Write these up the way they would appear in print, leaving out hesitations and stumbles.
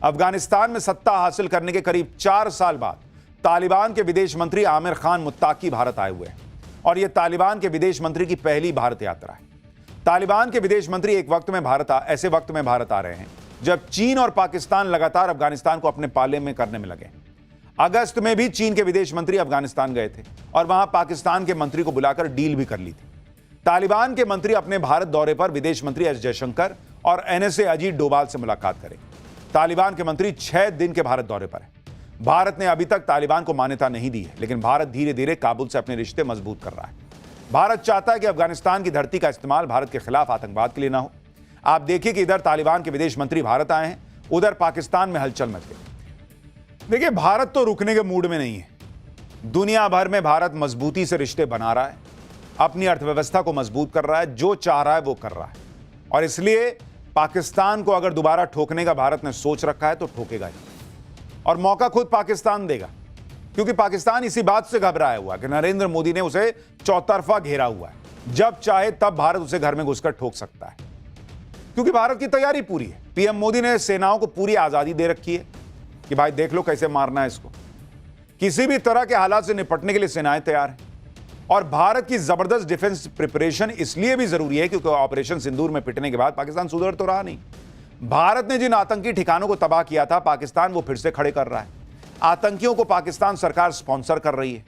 अफगानिस्तान में सत्ता हासिल करने के करीब 4 साल बाद तालिबान के विदेश मंत्री आमिर खान मुत्ताकी भारत आए हुए हैं और यह तालिबान के विदेश मंत्री की पहली भारत यात्रा है। तालिबान के विदेश मंत्री ऐसे वक्त में भारत आ रहे हैं जब चीन और पाकिस्तान लगातार अफगानिस्तान को अपने पाले में करने में लगे। अगस्त में भी चीन के विदेश मंत्री अफगानिस्तान गए थे और वहां पाकिस्तान के मंत्री को बुलाकर डील भी कर ली थी। तालिबान के मंत्री अपने भारत दौरे पर विदेश मंत्री एस जयशंकर और एनएसए अजीत डोभाल से मुलाकात करेंगे। तालिबान के मंत्री 6 दिन के भारत दौरे पर हैं। भारत ने अभी तक तालिबान को मान्यता नहीं दी है, लेकिन भारत धीरे धीरे काबुल से अपने रिश्ते मजबूत कर रहा है। भारत चाहता है कि अफगानिस्तान की धरती का इस्तेमाल भारत के खिलाफ आतंकवाद के लिए ना हो। आप देखिए कि इधर तालिबान के विदेश मंत्री भारत आए हैं, उधर पाकिस्तान में हलचल मच गई। देखिए, भारत तो रुकने के मूड में नहीं है। दुनिया भर में भारत मजबूती से रिश्ते बना रहा है, अपनी अर्थव्यवस्था को मजबूत कर रहा है, जो चाह रहा है वो कर रहा है। और इसलिए पाकिस्तान को अगर दोबारा ठोकने का भारत ने सोच रखा है तो ठोकेगा ही, और मौका खुद पाकिस्तान देगा, क्योंकि पाकिस्तान इसी बात से घबराया हुआ कि नरेंद्र मोदी ने उसे चौतरफा घेरा हुआ है। जब चाहे तब भारत उसे घर में घुसकर ठोक सकता है, क्योंकि भारत की तैयारी पूरी है। पीएम मोदी ने सेनाओं को पूरी आजादी दे रखी है कि भाई देख लो कैसे मारना है इसको। किसी भी तरह के हालात से निपटने के लिए सेनाएं तैयार हैं। और भारत की जबरदस्त डिफेंस प्रिपरेशन इसलिए भी जरूरी है क्योंकि ऑपरेशन सिंदूर में पिटने के बाद पाकिस्तान सुधर तो रहा नहीं। भारत ने जिन आतंकी ठिकानों को तबाह किया था, पाकिस्तान वो फिर से खड़े कर रहा है। आतंकियों को पाकिस्तान सरकार स्पॉन्सर कर रही है।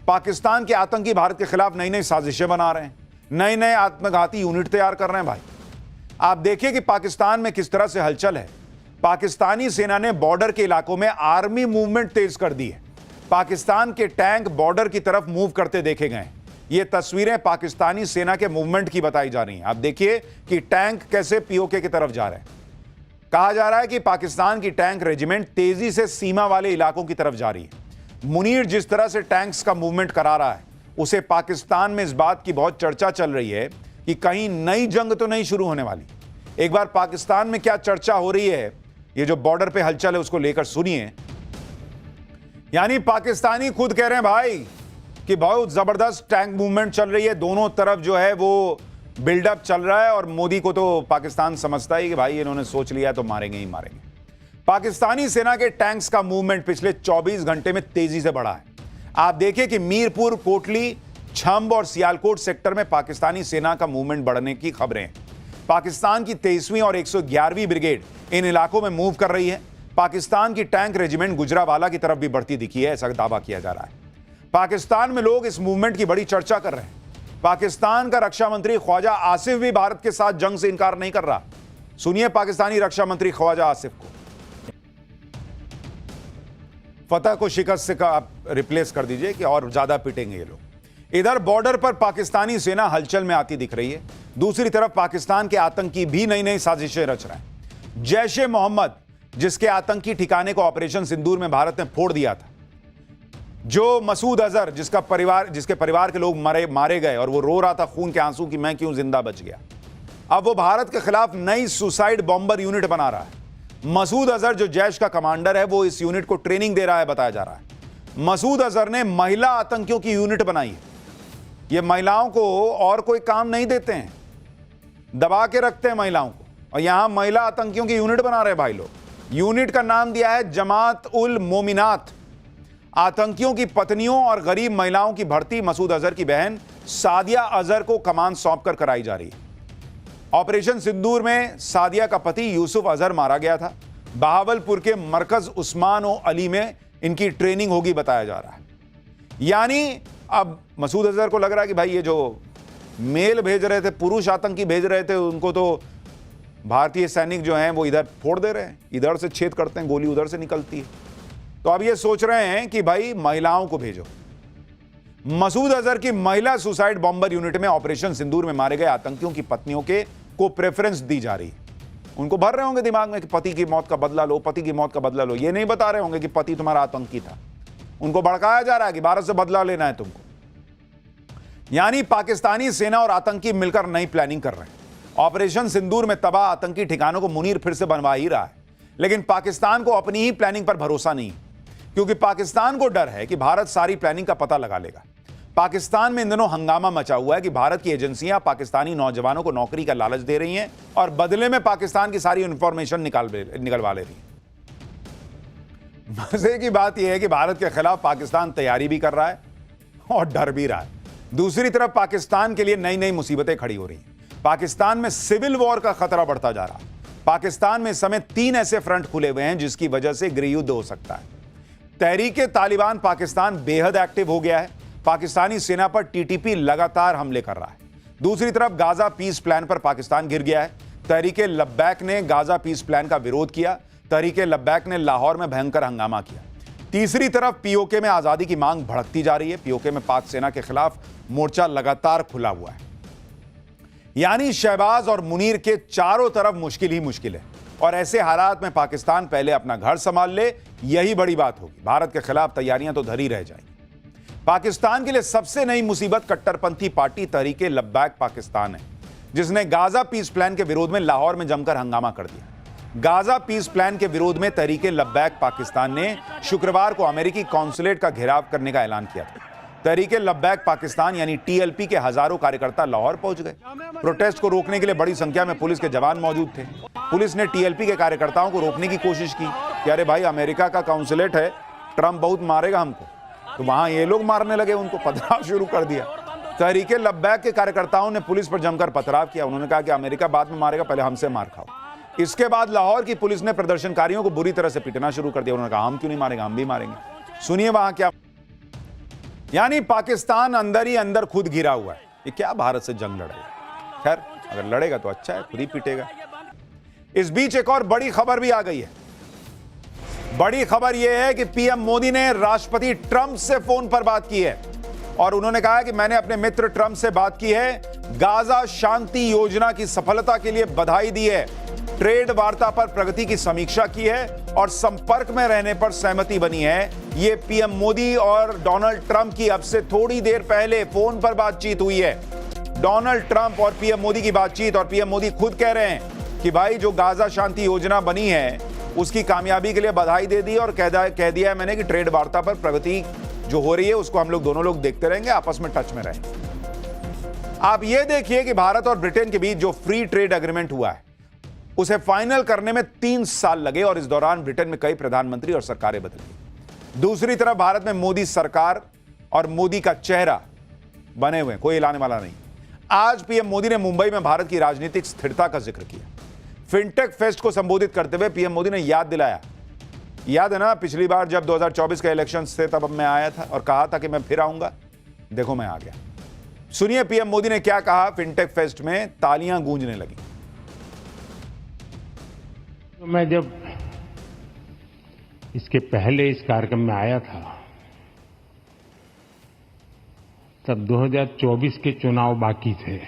पाकिस्तान के आतंकी भारत के खिलाफ नई नई साजिशें बना रहे हैं, नए नए आत्मघाती यूनिट तैयार कर रहे हैं। भाई आप देखिए कि पाकिस्तान में किस तरह से हलचल है। पाकिस्तानी सेना ने बॉर्डर के इलाकों में आर्मी मूवमेंट तेज कर दी है। पाकिस्तान के टैंक बॉर्डर की तरफ मूव करते देखे गए। ये तस्वीरें पाकिस्तानी सेना के मूवमेंट की बताई जा रही हैं। आप देखिए कि टैंक कैसे पीओके की तरफ जा रहे हैं। कहा जा रहा है कि पाकिस्तान की टैंक रेजिमेंट तेजी से सीमा वाले इलाकों की तरफ जा रही है। मुनीर जिस तरह से टैंक्स का मूवमेंट करा रहा है, उसे पाकिस्तान में इस बात की बहुत चर्चा चल रही है कि कहीं नई जंग तो नहीं शुरू होने वाली। एक बार पाकिस्तान में क्या चर्चा हो रही है, ये जो बॉर्डर पे हलचल है उसको लेकर सुनिए। यानी पाकिस्तानी खुद कह रहे हैं भाई कि बहुत जबरदस्त टैंक मूवमेंट चल रही है, दोनों तरफ जो है वो बिल्डअप चल रहा है। और मोदी को तो पाकिस्तान समझता है कि भाई इन्होंने सोच लिया तो मारेंगे ही मारेंगे। पाकिस्तानी सेना के टैंक्स का मूवमेंट पिछले 24 घंटे में तेजी से बढ़ा है। आप देखिए कि मीरपुर, कोटली, छंब और सियालकोट सेक्टर में पाकिस्तानी सेना का मूवमेंट बढ़ने की खबरें हैं। पाकिस्तान की 23वीं और 111वीं ब्रिगेड इन इलाकों में मूव कर रही है। पाकिस्तान की टैंक रेजिमेंट गुजरावाला की तरफ भी बढ़ती दिखी है, ऐसा दावा किया जा रहा है। पाकिस्तान में लोग इस मूवमेंट की बड़ी चर्चा कर रहे हैं। पाकिस्तान का रक्षा मंत्री ख्वाजा आसिफ भी भारत के साथ जंग से इनकार नहीं कर रहा। सुनिए पाकिस्तानी रक्षा मंत्री ख्वाजा आसिफ को। फतह को शिकस्त से आप रिप्लेस कर दीजिए कि और ज्यादा पिटेंगे ये लोग। इधर बॉर्डर पर पाकिस्तानी सेना हलचल में आती दिख रही है। दूसरी तरफ पाकिस्तान के आतंकी भी नई नई साजिशें रच रहे हैं। जैश ए मोहम्मद, जिसके आतंकी ठिकाने को ऑपरेशन सिंदूर में भारत ने फोड़ दिया था, जो मसूद अजहर जिसके परिवार के लोग मारे गए और वो रो रहा था खून के आंसू कि मैं क्यों जिंदा बच गया, अब वो भारत के खिलाफ नई सुसाइड बॉम्बर यूनिट बना रहा है। मसूद अजहर जो जैश का कमांडर है, वो इस यूनिट को ट्रेनिंग दे रहा है, बताया जा रहा है। मसूद अजहर ने महिला आतंकियों की यूनिट बनाई है। ये महिलाओं को और कोई काम नहीं देते हैं, दबा के रखते हैं महिलाओं को, और यहां महिला आतंकियों की यूनिट बना रहे भाई लोग। यूनिट का नाम दिया है जमात उल मोमिनात। आतंकियों की पत्नियों और गरीब महिलाओं की भर्ती मसूद अजहर की बहन सादिया अजहर को कमान सौंपकर कराई जा रही है। ऑपरेशन सिंदूर में सादिया का पति यूसुफ अजहर मारा गया था। बहावलपुर के मरकज उस्मान ओ अली में इनकी ट्रेनिंग होगी, बताया जा रहा है। यानी अब मसूद अजहर को लग रहा है कि भाई ये जो मेल भेज रहे थे, पुरुष आतंकी भेज रहे थे, उनको तो भारतीय सैनिक जो हैं वो इधर फोड़ दे रहे हैं, इधर से छेद करते हैं, गोली उधर से निकलती है। तो अब ये सोच रहे हैं कि भाई महिलाओं को भेजो। मसूद अजहर की महिला सुसाइड बॉम्बर यूनिट में ऑपरेशन सिंदूर में मारे गए आतंकियों की पत्नियों को प्रेफरेंस दी जा रही है। उनको भर रहे होंगे दिमाग में कि पति की मौत का बदला लो, पति की मौत का बदला लो। ये नहीं बता रहे होंगे कि पति तुम्हारा आतंकी था। उनको भड़काया जा रहा है कि भारत से बदला लेना है तुमको। यानी पाकिस्तानी सेना और आतंकी मिलकर नई प्लानिंग कर रहे हैं। ऑपरेशन सिंदूर में तबाह आतंकी ठिकानों को मुनीर फिर से बनवा ही रहा है, लेकिन पाकिस्तान को अपनी ही प्लानिंग पर भरोसा नहीं है, क्योंकि पाकिस्तान को डर है कि भारत सारी प्लानिंग का पता लगा लेगा। पाकिस्तान में इन दिनों हंगामा मचा हुआ है कि भारत की एजेंसियां पाकिस्तानी नौजवानों को नौकरी का लालच दे रही हैं और बदले में पाकिस्तान की सारी इंफॉर्मेशन निकलवा ले रही हैं। मजे की बात यह है कि भारत के खिलाफ पाकिस्तान तैयारी भी कर रहा है और डर भी रहा है। दूसरी तरफ पाकिस्तान के लिए नई नई मुसीबतें खड़ी हो रही हैं। पाकिस्तान में सिविल वॉर का खतरा बढ़ता जा रहा है। पाकिस्तान में इस समय 3 ऐसे फ्रंट खुले हुए हैं जिसकी वजह से गृहयुद्ध हो सकता है। तहरीके तालिबान पाकिस्तान बेहद एक्टिव हो गया है। पाकिस्तानी सेना पर टीटीपी लगातार हमले कर रहा है। दूसरी तरफ गाजा पीस प्लान पर पाकिस्तान गिर गया है। तहरीके लब्बैक ने गाजा पीस प्लान का विरोध किया। तहरीके लब्बैक ने लाहौर में भयंकर हंगामा किया। तीसरी तरफ पीओके में आजादी की मांग भड़कती जा रही है। पीओके में पाक सेना के खिलाफ मोर्चा लगातार खुला हुआ है। यानी शहबाज और मुनीर के चारों तरफ मुश्किल ही मुश्किल है। और ऐसे हालात में पाकिस्तान पहले अपना घर संभाल ले, यही बड़ी बात होगी। भारत के खिलाफ तैयारियां तो धरी रह जाएंगी। पाकिस्तान के लिए सबसे नई मुसीबत कट्टरपंथी पार्टी तहरीके लब्बैक पाकिस्तान है, जिसने गाजा पीस प्लान के विरोध में लाहौर में जमकर हंगामा कर दिया। गाजा पीस प्लान के विरोध में तहरीके लब्बैक पाकिस्तान ने शुक्रवार को अमेरिकी कॉन्सुलेट का घेराव करने का ऐलान किया था। तहरीके लब्बैक पाकिस्तान यानी टीएलपी के हजारों कार्यकर्ता लाहौर पहुंच गए। प्रोटेस्ट को रोकने के लिए बड़ी संख्या में पुलिस के जवान मौजूद थे। पुलिस ने टीएलपी के कार्यकर्ताओं को रोकने की कोशिश की कि अरे भाई, अमेरिका का कॉन्सुलेट है, ट्रंप बहुत मारेगा हमको। तो वहां ये लोग मारने लगे, उनको पथराव शुरू कर दिया। तहरीके लब्बैक के कार्यकर्ताओं ने पुलिस पर जमकर पथराव किया। उन्होंने कहा कि अमेरिका बाद में मारेगा, पहले हमसे मार खाओ। इसके बाद लाहौर की पुलिस ने प्रदर्शनकारियों को बुरी तरह से पीटना शुरू कर दिया। उन्होंने कहा हम क्यों नहीं मारेंगे, हम भी मारेंगे। सुनिए वहां क्या। यानी पाकिस्तान अंदर ही अंदर खुद घिरा हुआ है। ये क्या भारत से जंग लड़ेगा? खैर, अगर लड़ेगा तो अच्छा है, खुद ही पीटेगा। इस बीच एक और बड़ी खबर भी आ गई है। बड़ी खबर यह है कि पीएम मोदी ने राष्ट्रपति ट्रंप से फोन पर बात की है और उन्होंने कहा कि मैंने अपने मित्र ट्रंप से बात की है, गाजा शांति योजना की सफलता के लिए बधाई दी है, ट्रेड वार्ता पर प्रगति की समीक्षा की है और संपर्क में रहने पर सहमति बनी है। यह पीएम मोदी और डोनाल्ड ट्रंप की अब से थोड़ी देर पहले फोन पर बातचीत हुई है। डोनाल्ड ट्रंप और पीएम मोदी की बातचीत, और पीएम मोदी खुद कह रहे हैं कि भाई जो गाजा शांति योजना बनी है उसकी कामयाबी के लिए बधाई दे दी और कह दिया है मैंने कि ट्रेड वार्ता पर प्रगति जो हो रही है उसको हम लोग दोनों लोग देखते रहेंगे, आपस में टच में रहेंगे। आप ये देखिए कि भारत और ब्रिटेन के बीच जो फ्री ट्रेड एग्रीमेंट हुआ है उसे फाइनल करने में 3 साल लगे और इस दौरान ब्रिटेन में कई प्रधानमंत्री और सरकारें बदली। दूसरी तरफ भारत में मोदी सरकार और मोदी का चेहरा बने हुए, कोई हिलाने वाला नहीं। आज पीएम मोदी ने मुंबई में भारत की राजनीतिक स्थिरता का जिक्र किया। फिनटेक फेस्ट को संबोधित करते हुए पीएम मोदी ने याद दिलाया, याद है ना पिछली बार जब 2024 के इलेक्शन थे तब मैं आया था और कहा था कि मैं फिर आऊंगा, देखो मैं आ गया। सुनिए पीएम मोदी ने क्या कहा फिनटेक फेस्ट में, तालियां गूंजने लगी। तो मैं जब इसके पहले इस कार्यक्रम में आया था तब 2024 के चुनाव बाकी थे।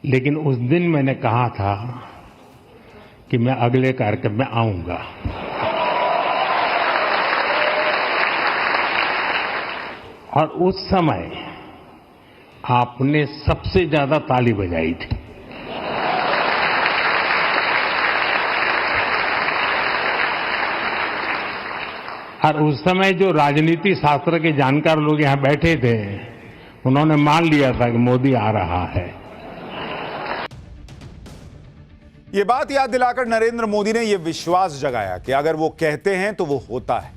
लेकिन उस दिन मैंने कहा था कि मैं अगले कार्यक्रम में आऊंगा। और उस समय आपने सबसे ज्यादा ताली बजाई थी। और उस समय जो राजनीति शास्त्र के जानकार लोग यहां बैठे थे उन्होंने मान लिया था कि मोदी आ रहा है। यह बात याद दिलाकर नरेंद्र मोदी ने यह विश्वास जगाया कि अगर वो कहते हैं तो वो होता है,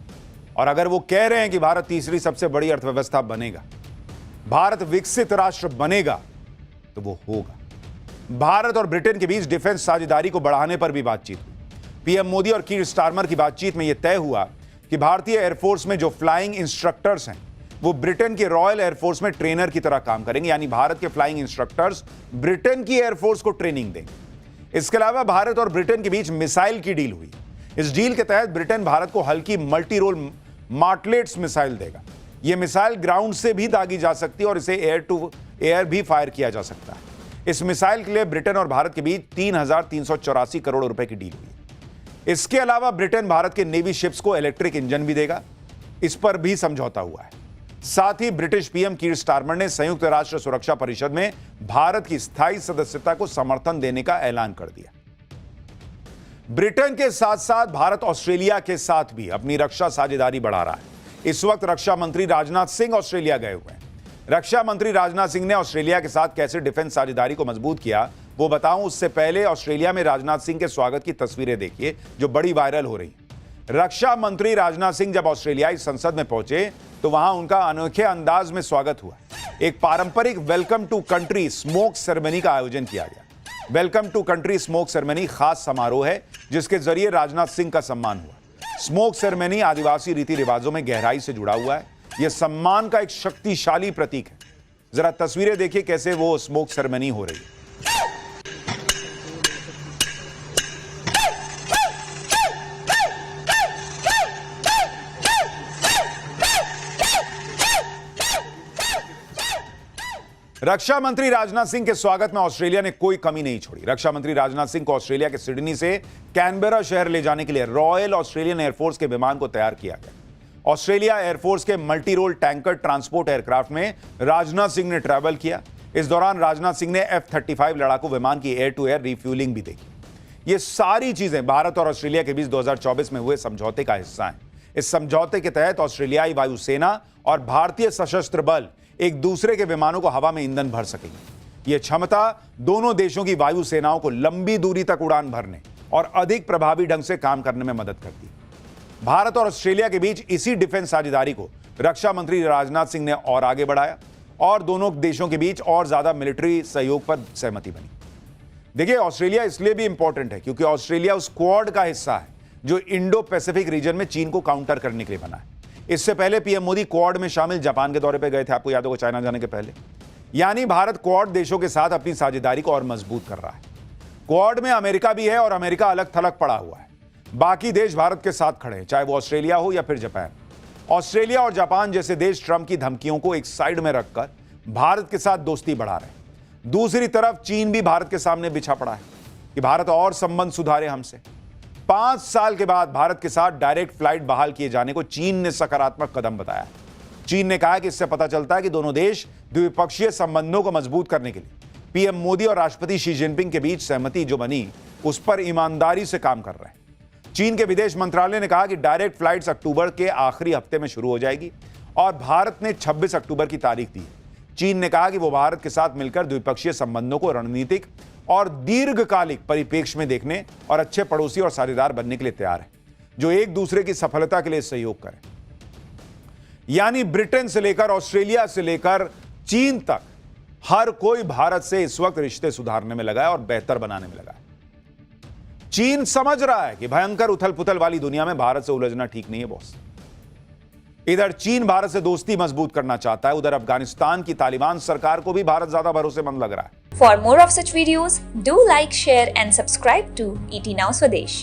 और अगर वो कह रहे हैं कि भारत तीसरी सबसे बड़ी अर्थव्यवस्था बनेगा, भारत विकसित राष्ट्र बनेगा, तो वो होगा। भारत और ब्रिटेन के बीच डिफेंस साझेदारी को बढ़ाने पर भी बातचीत हुई। पीएम मोदी और कीर स्टारमर की बातचीत में यह तय हुआ कि भारतीय एयरफोर्स में जो फ्लाइंग इंस्ट्रक्टर्स हैं वो ब्रिटेन की रॉयल एयरफोर्स में ट्रेनर की तरह काम करेंगे, यानी भारत के फ्लाइंग इंस्ट्रक्टर्स ब्रिटेन की एयरफोर्स को ट्रेनिंग देंगे। इसके अलावा भारत और ब्रिटेन के बीच मिसाइल की डील हुई। इस डील के तहत ब्रिटेन भारत को हल्की मल्टी रोल मार्टलेट्स मिसाइल देगा। यह मिसाइल ग्राउंड से भी दागी जा सकती है और इसे एयर टू एयर भी फायर किया जा सकता है। इस मिसाइल के लिए ब्रिटेन और भारत के बीच 3,384 करोड़ रुपए की डील हुई। इसके अलावा ब्रिटेन भारत के नेवी शिप्स को इलेक्ट्रिक इंजन भी देगा, इस पर भी समझौता हुआ है। साथ ही ब्रिटिश पीएम कीर स्टारमर ने संयुक्त राष्ट्र सुरक्षा परिषद में भारत की स्थायी सदस्यता को समर्थन देने का ऐलान कर दिया। ब्रिटेन के साथ साथ भारत ऑस्ट्रेलिया के साथ भी अपनी रक्षा साझेदारी बढ़ा रहा है। इस वक्त रक्षा मंत्री राजनाथ सिंह ऑस्ट्रेलिया गए हुए हैं। रक्षा मंत्री राजनाथ सिंह ने ऑस्ट्रेलिया के साथ कैसे डिफेंस साझेदारी को मजबूत किया वो बताऊं, उससे पहले ऑस्ट्रेलिया में राजनाथ सिंह के स्वागत की तस्वीरें देखिए जो बड़ी वायरल हो रही। रक्षा मंत्री राजनाथ सिंह जब ऑस्ट्रेलियाई संसद में पहुंचे तो वहां उनका अनोखे अंदाज में स्वागत हुआ। एक पारंपरिक welcome to country smoke ceremony का आयोजन किया गया। Welcome to country smoke ceremony खास समारोह है जिसके जरिए राजनाथ सिंह का सम्मान हुआ। स्मोक सेरेमनी आदिवासी रीति रिवाजों में गहराई से जुड़ा हुआ है। यह सम्मान का एक शक्तिशाली प्रतीक है। जरा तस्वीरें देखिए कैसे वो स्मोक सेरेमनी हो रही है। रक्षा मंत्री राजनाथ सिंह के स्वागत में ऑस्ट्रेलिया ने कोई कमी नहीं छोड़ी। रक्षा मंत्री राजनाथ सिंह को ऑस्ट्रेलिया के सिडनी से कैनबेरा शहर ले जाने के लिए रॉयल ऑस्ट्रेलियन एयरफोर्स के विमान को तैयार किया गया। ऑस्ट्रेलिया एयरफोर्स के multi role tanker transport aircraft में राजनाथ सिंह ने ट्रैवल किया। इस दौरान राजनाथ सिंह ने F-35 लड़ाकू विमान की एयर टू एयर रिफ्यूलिंग भी देखी। ये सारी चीजें भारत और ऑस्ट्रेलिया के बीच 2024 में हुए समझौते का हिस्सा हैं। इस समझौते के तहत ऑस्ट्रेलियाई वायुसेना और भारतीय सशस्त्र बल एक दूसरे के विमानों को हवा में ईंधन भर सकेंगे। यह क्षमता दोनों देशों की वायु सेनाओं को लंबी दूरी तक उड़ान भरने और अधिक प्रभावी ढंग से काम करने में मदद करती है। भारत और ऑस्ट्रेलिया के बीच इसी डिफेंस साझेदारी को रक्षा मंत्री राजनाथ सिंह ने और आगे बढ़ाया और दोनों देशों के बीच और ज्यादा मिलिट्री सहयोग पर सहमति बनी। देखिए, ऑस्ट्रेलिया इसलिए भी इंपॉर्टेंट है क्योंकि ऑस्ट्रेलिया उस क्वाड का हिस्सा है जो इंडो पैसिफिक रीजन में चीन को काउंटर करने के लिए बना है। इससे पहले पीएम मोदी क्वाड में शामिल जापान के दौरे पर गए थे, आपको याद होगा, चाइना जाने के पहले। यानी भारत क्वाड देशों के साथ अपनी साझेदारी को और मजबूत कर रहा है। क्वाड में अमेरिका भी है और अमेरिका अलग थलग पड़ा हुआ है। बाकी देश भारत के साथ खड़े हैं, चाहे वो ऑस्ट्रेलिया हो या फिर जापान। ऑस्ट्रेलिया और जापान जैसे देश ट्रंप की धमकियों को एक साइड में रखकर भारत के साथ दोस्ती बढ़ा रहे हैं। दूसरी तरफ चीन भी भारत के सामने बिछा पड़ा है कि भारत और संबंध सुधारे हमसे। 5 साल के बाद भारत के साथ डायरेक्ट फ्लाइट बहाल किए जाने को चीन ने सकारात्मक कदम बताया। चीन ने कहा कि इससे पता चलता है कि दोनों देश द्विपक्षीय संबंधों को मजबूत करने के लिए पीएम मोदी और राष्ट्रपति शी जिनपिंग के बीच सहमति जो बनी उस पर ईमानदारी से काम कर रहे हैं। चीन के विदेश मंत्रालय ने कहा कि डायरेक्ट फ्लाइट्स अक्टूबर के आखिरी हफ्ते में शुरू हो जाएगी और भारत ने 26 अक्टूबर की तारीख दी। चीन ने कहा कि वो भारत के साथ मिलकर द्विपक्षीय संबंधों को रणनीतिक और दीर्घकालिक परिप्रेक्ष्य में देखने और अच्छे पड़ोसी और साझेदार बनने के लिए तैयार है जो एक दूसरे की सफलता के लिए सहयोग करें। यानी ब्रिटेन से लेकर ऑस्ट्रेलिया से लेकर चीन तक हर कोई भारत से इस वक्त रिश्ते सुधारने में लगा है और बेहतर बनाने में लगा है। चीन समझ रहा है कि भयंकर उथल पुथल वाली दुनिया में भारत से उलझना ठीक नहीं है बॉस। इधर चीन भारत से दोस्ती मजबूत करना चाहता है, उधर अफगानिस्तान की तालिबान सरकार को भी भारत ज्यादा भरोसेमंद लग रहा है। For more of such videos, do like, share and subscribe to ET Now Swadesh.